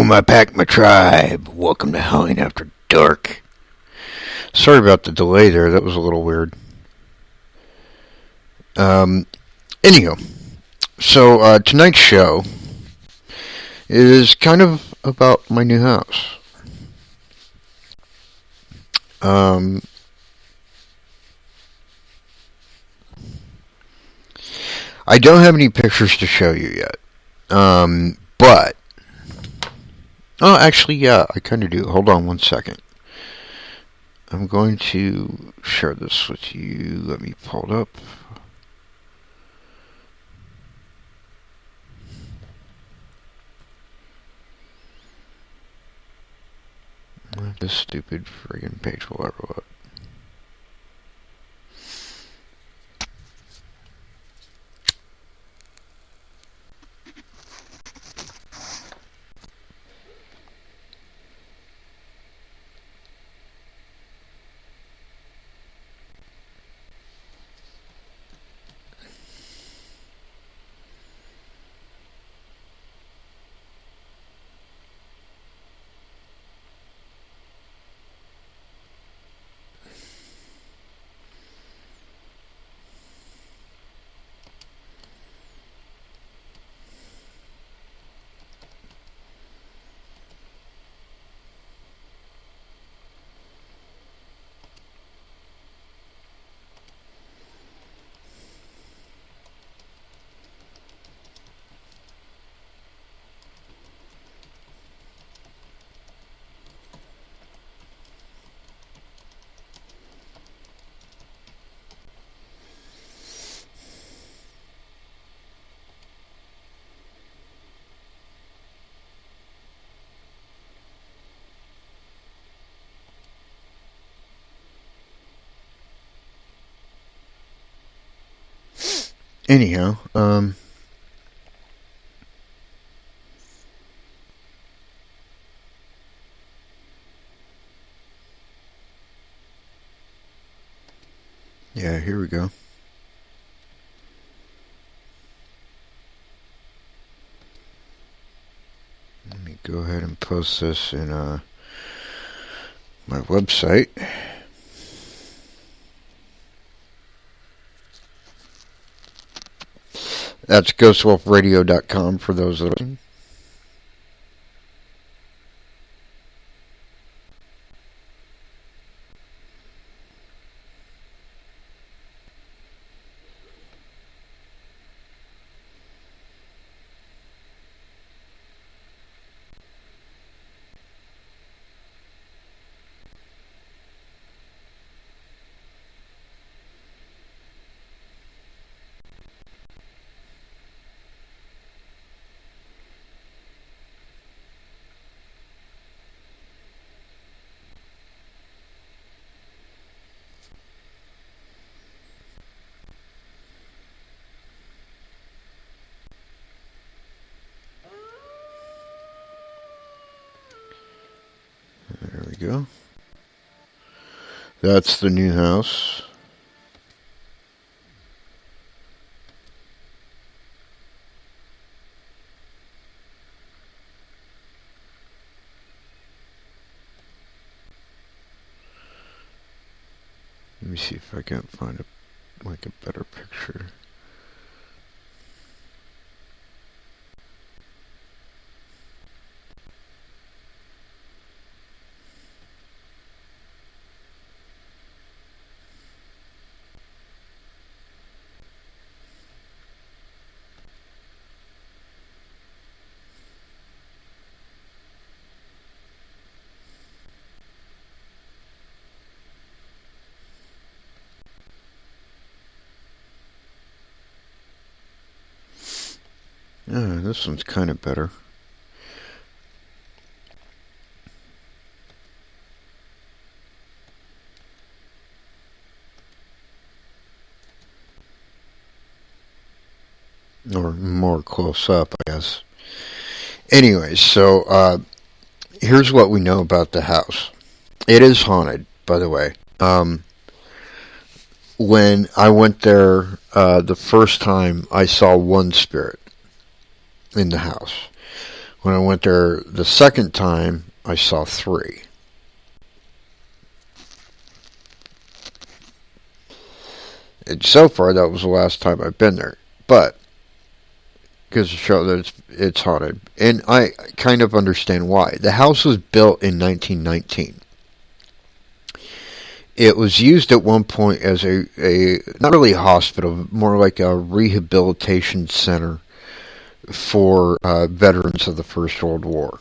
my pack, my tribe. Welcome to Howling After Dark. Sorry about the delay there. That was a little weird. Anyhow, so tonight's show is kind of about my new house. I don't have any pictures to show you yet. But... Oh, actually, yeah, I kind of do. Hold on one second. I'm going to share this with you. Let me pull it up. This stupid friggin' page will ever load. Anyhow, yeah, here we go. Let me go ahead and post this in my website. That's ghostwolfradio.com for those that are. There we go. That's the new house. Let me see if I can find a better picture. This one's kind of better. Or more close up, I guess. Anyways, so here's what we know about the house. It is haunted, by the way. When I went there the first time, I saw one spirit in the house. When I went there the second time, I saw 3. And so far, that was the last time I've been there. But, because to show that it's haunted. And I kind of understand why. The house was built in 1919. It was used at one point as a not really a hospital, more like a rehabilitation center for veterans of the First World War.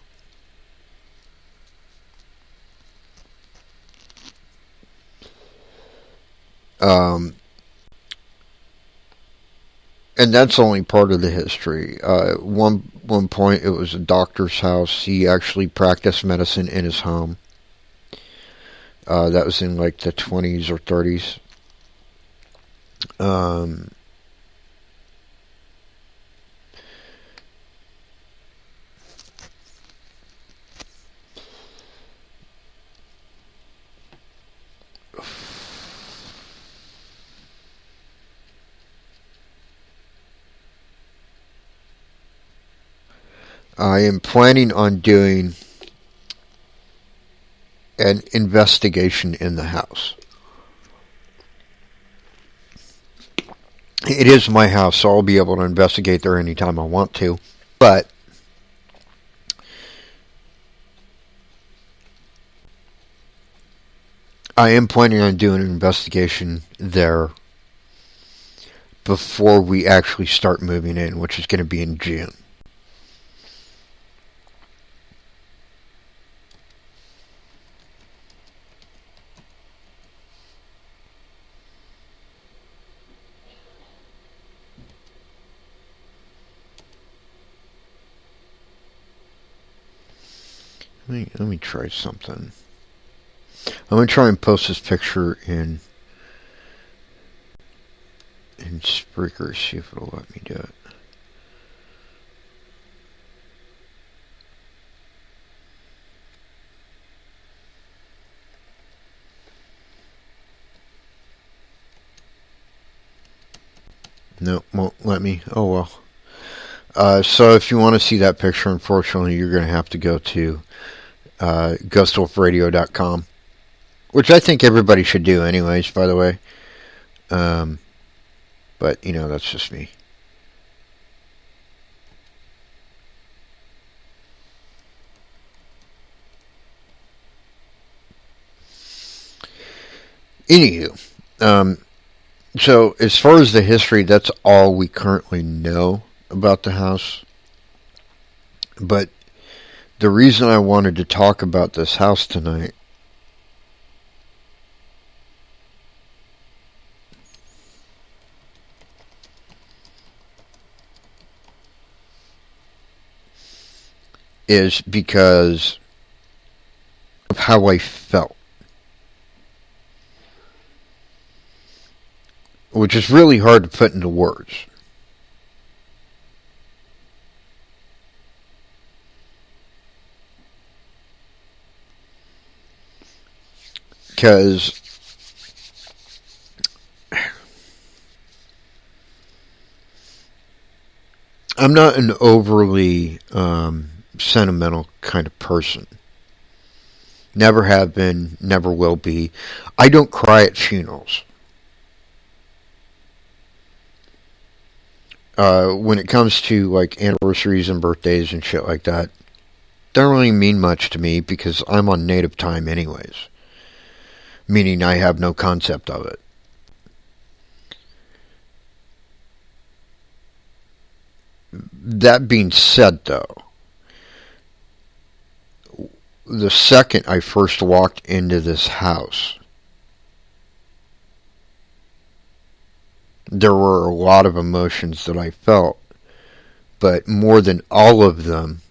And that's only part of the history. One point, it was a doctor's house. He actually practiced medicine in his home. That was in like the 20s or 30s. I am planning on doing an investigation in the house. It is my house, so I'll be able to investigate there anytime I want to. But I am planning on doing an investigation there before we actually start moving in, which is going to be in June. Let me try something. I'm going to try and post this picture in Spreaker, see if it'll let me do it. No, won't let me. Oh well. So if you want to see that picture, unfortunately, you're going to have to go to ghostwolfradio.com, which I think everybody should do anyways, by the way. But, you know, that's just me. Anywho, so as far as the history, that's all we currently know about the house. But the reason I wanted to talk about this house tonight is because of how I felt. Which is really hard to put into words. Because I'm not an overly sentimental kind of person. Never have been, never will be. I don't cry at funerals. When it comes to like anniversaries and birthdays and shit like that, don't really mean much to me because I'm on native time anyways. Meaning I have no concept of it. That being said, though, the second I first walked into this house, there were a lot of emotions that I felt, but more than all of them,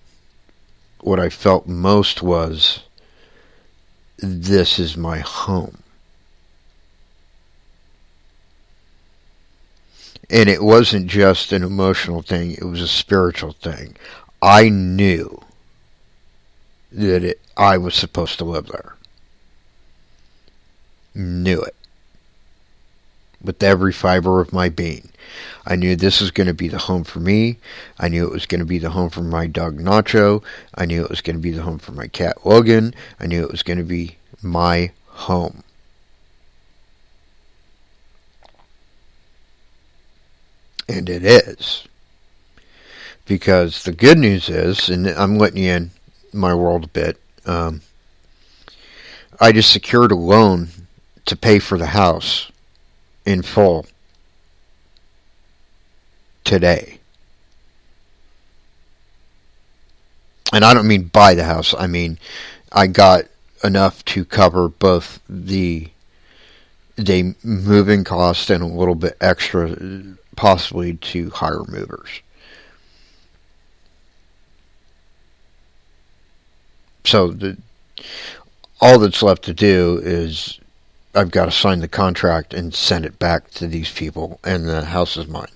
what I felt most was, this is my home. And it wasn't just an emotional thing, it was a spiritual thing. I knew that I was supposed to live there. Knew it. with every fiber of my being. I knew this was going to be the home for me. I knew it was going to be the home for my dog Nacho. I knew it was going to be the home for my cat Logan. I knew it was going to be my home. And it is. Because the good news is, and I'm letting you in my world a bit, I just secured a loan to pay for the house in full today. And I don't mean buy the house. I mean, I got enough to cover both the moving cost and a little bit extra, possibly to hire movers. So all that's left to do is I've got to sign the contract and send it back to these people, and the house is mine.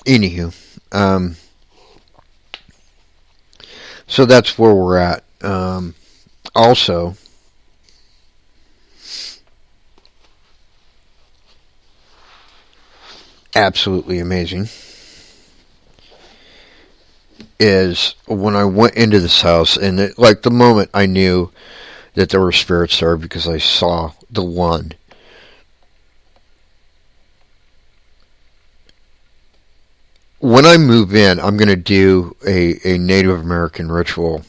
Anywho, so that's where we're at. Also, absolutely amazing is when I went into this house, and like the moment I knew that there were spirits there because I saw the one. When I move in, I'm going to do a Native American ritual.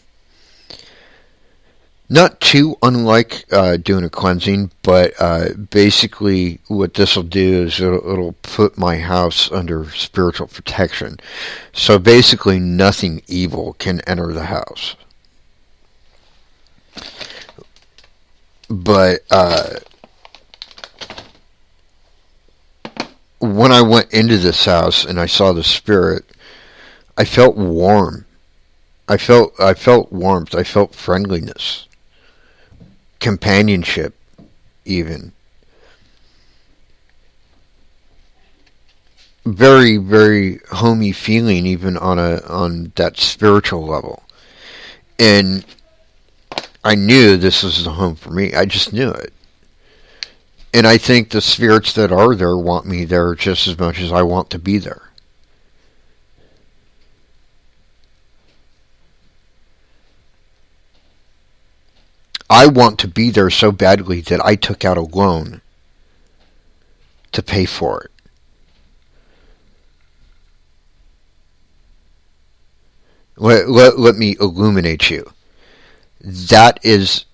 Not too unlike doing a cleansing, but basically what this will do is it'll put my house under spiritual protection. So basically nothing evil can enter the house. But when I went into this house and I saw the spirit, I felt warm. I felt warmth. I felt friendliness, companionship, even. Very, very homey feeling, even on that spiritual level. And I knew this was the home for me. I just knew it. And I think the spirits that are there want me there just as much as I want to be there. I want to be there so badly that I took out a loan to pay for it. Let me illuminate you. That is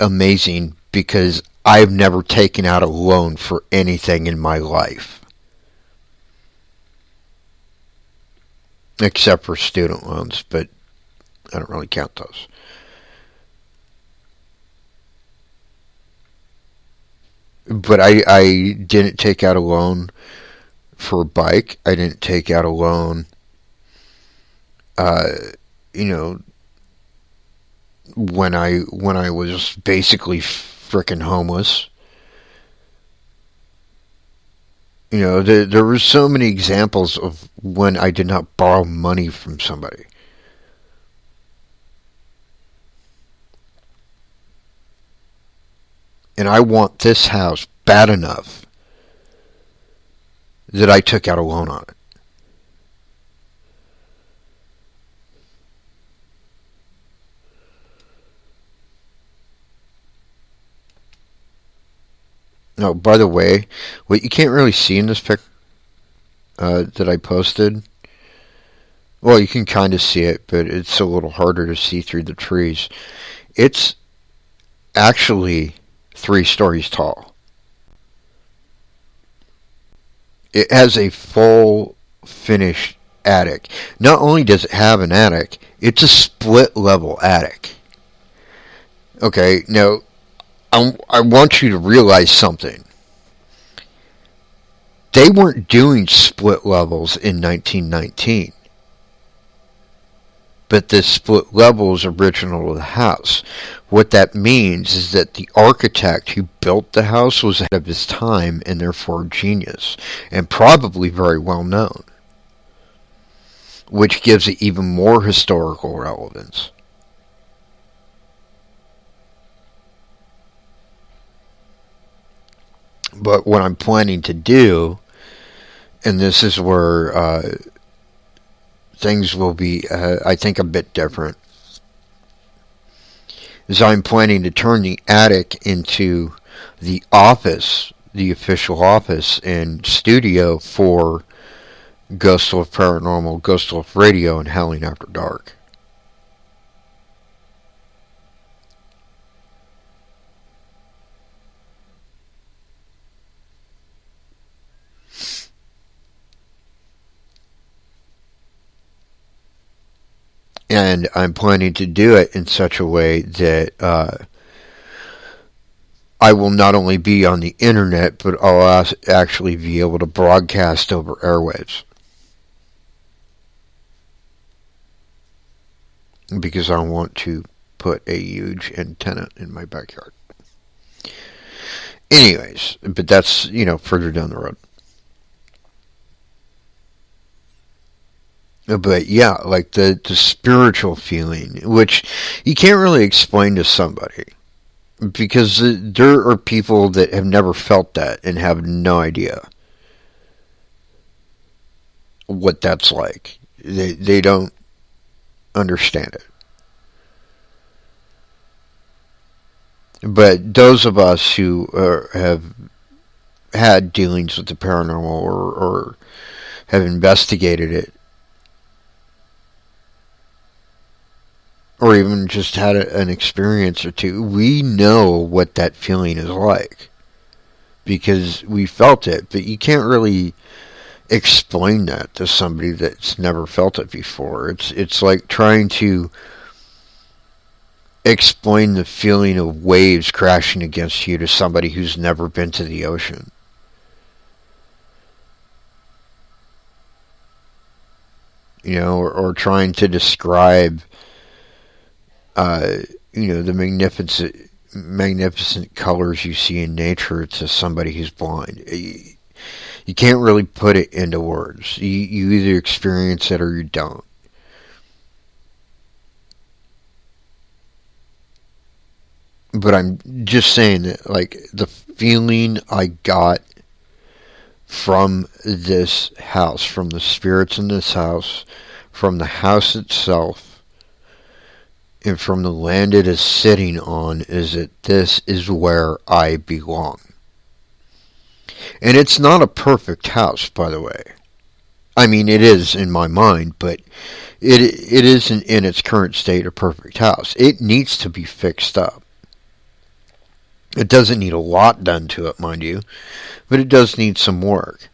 amazing because I've never taken out a loan for anything in my life. Except for student loans, but I don't really count those. But I didn't take out a loan for a bike. I didn't take out a loan, you know, when I was basically frickin' homeless. You know, there were so many examples of when I did not borrow money from somebody. And I want this house bad enough that I took out a loan on it. Oh, by the way, what you can't really see in this picture that I posted, well, you can kind of see it, but it's a little harder to see through the trees. It's actually 3 stories tall. It has a full finished attic. Not only does it have an attic, it's a split level attic. Okay, now I want you to realize something. They weren't doing split levels in 1919. But this split level is original to the house. What that means is that the architect who built the house was ahead of his time and therefore a genius, and probably very well known, which gives it even more historical relevance. But what I'm planning to do, and this is where things will be, I think, a bit different, is I'm planning to turn the attic into the office, the official office and studio for Ghost of Paranormal, Ghost of Radio, and Howling After Dark. And I'm planning to do it in such a way that I will not only be on the internet, but I'll actually be able to broadcast over airwaves. Because I want to put a huge antenna in my backyard. Anyways, but that's, further down the road. But yeah, like the spiritual feeling, which you can't really explain to somebody. Because there are people that have never felt that and have no idea what that's like. They don't understand it. But those of us who have had dealings with the paranormal or have investigated it, or even just had an experience or two, we know what that feeling is like. Because we felt it, but you can't really explain that to somebody that's never felt it before. It's like trying to explain the feeling of waves crashing against you to somebody who's never been to the ocean. Or trying to describe the magnificent colors you see in nature to somebody who's blind. You can't really put it into words. You either experience it or you don't. But I'm just saying that, like, the feeling I got from this house, from the spirits in this house, from the house itself, and from the land it is sitting on, is that this is where I belong. And it's not a perfect house, by the way. I mean, it is in my mind, but it isn't in its current state a perfect house. It needs to be fixed up. It doesn't need a lot done to it, mind you, but it does need some work.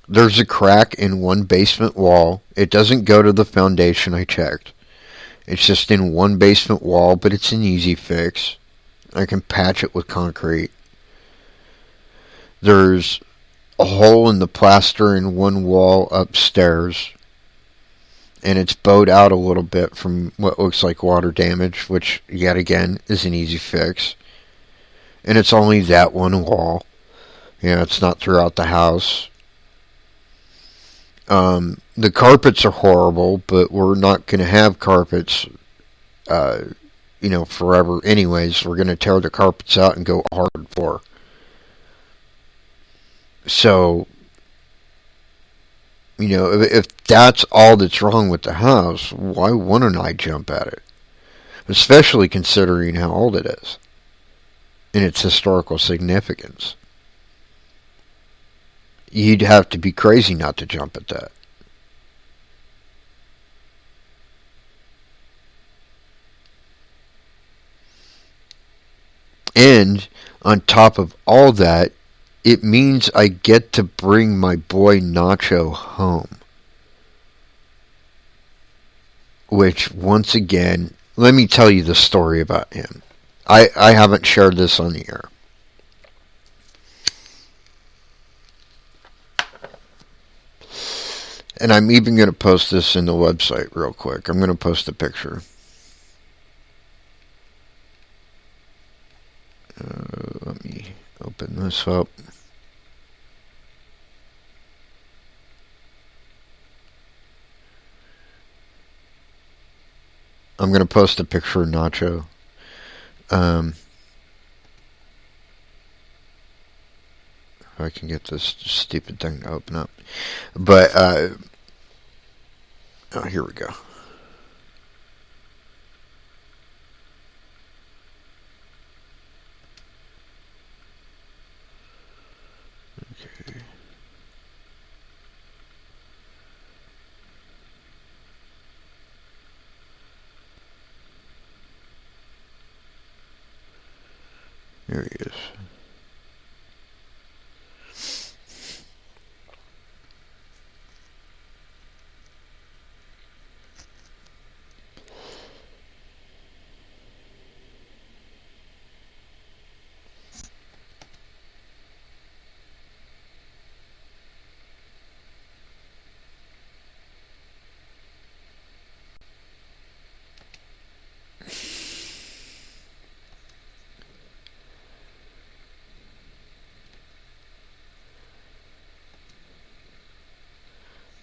There's a crack in one basement wall. It doesn't go to the foundation, I checked. It's just in one basement wall, but it's an easy fix. I can patch it with concrete. There's a hole in the plaster in one wall upstairs, and it's bowed out a little bit from what looks like water damage, which, yet again, is an easy fix. And it's only that one wall. It's not throughout the house. The carpets are horrible, but we're not going to have carpets, forever anyways. We're going to tear the carpets out and go hard floor. So, if that's all that's wrong with the house, why wouldn't I jump at it? Especially considering how old it is. in its historical significance. You'd have to be crazy not to jump at that. And on top of all that, it means I get to bring my boy Nacho home. Which, once again, let me tell you the story about him. I haven't shared this on the air. And I'm even going to post this in the website real quick. I'm going to post a picture. Let me open this up. I'm going to post a picture of Nacho. If I can get this stupid thing to open up. But, oh, here we go. Okay. There he is.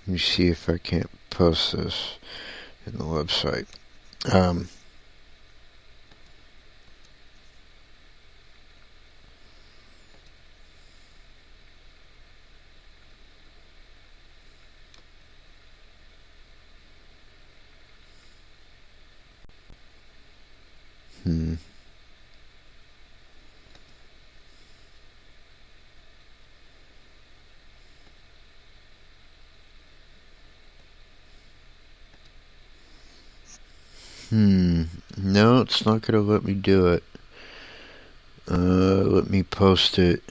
Let me see if I can't post this in the website. No, it's not going to let me do it. Let me post it.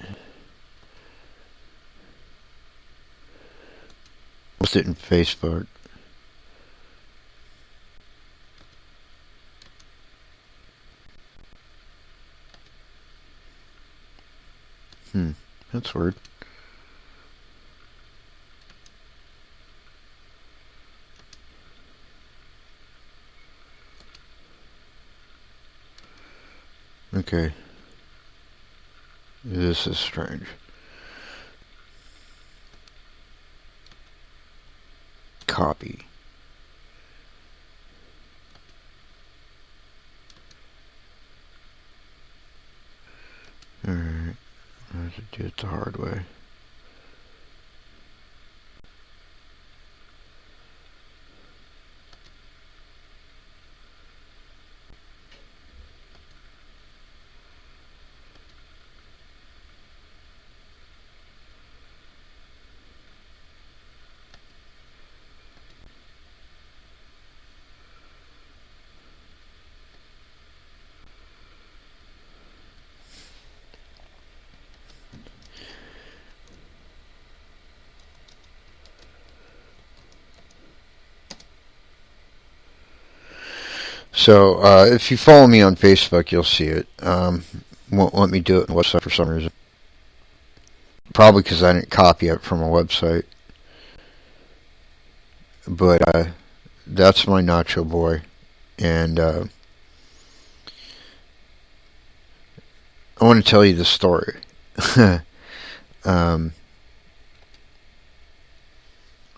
Post it in Facebook. That's weird. Okay. This is strange. Copy. Alright. I have to do it the hard way. So, if you follow me on Facebook, you'll see it. Won't let me do it on the website for some reason. Probably because I didn't copy it from a website. But, that's my Nacho boy. And, I want to tell you the story.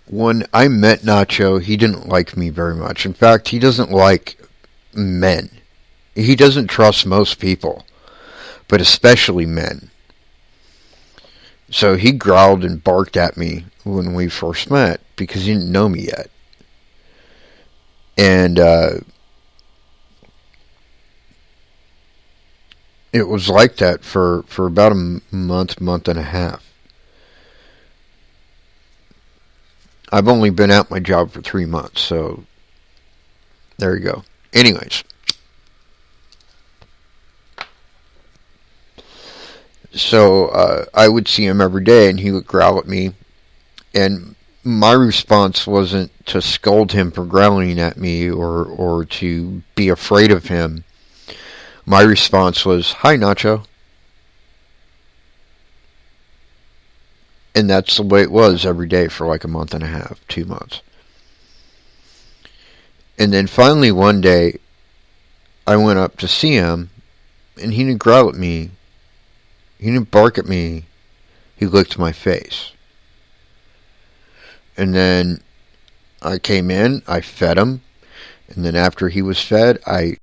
When I met Nacho, he didn't like me very much. In fact, he doesn't like men. He doesn't trust most people, but especially men. So he growled and barked at me when we first met because he didn't know me yet. And it was like that for about a month and a half. I've only been at my job for 3 months, so there you go. Anyways, so I would see him every day, and he would growl at me, and my response wasn't to scold him for growling at me or to be afraid of him. My response was, "Hi, Nacho." And that's the way it was every day for like a month and a half, 2 months. And then finally one day, I went up to see him, and he didn't growl at me. He didn't bark at me. He licked my face. And then I came in, I fed him, and then after he was fed, I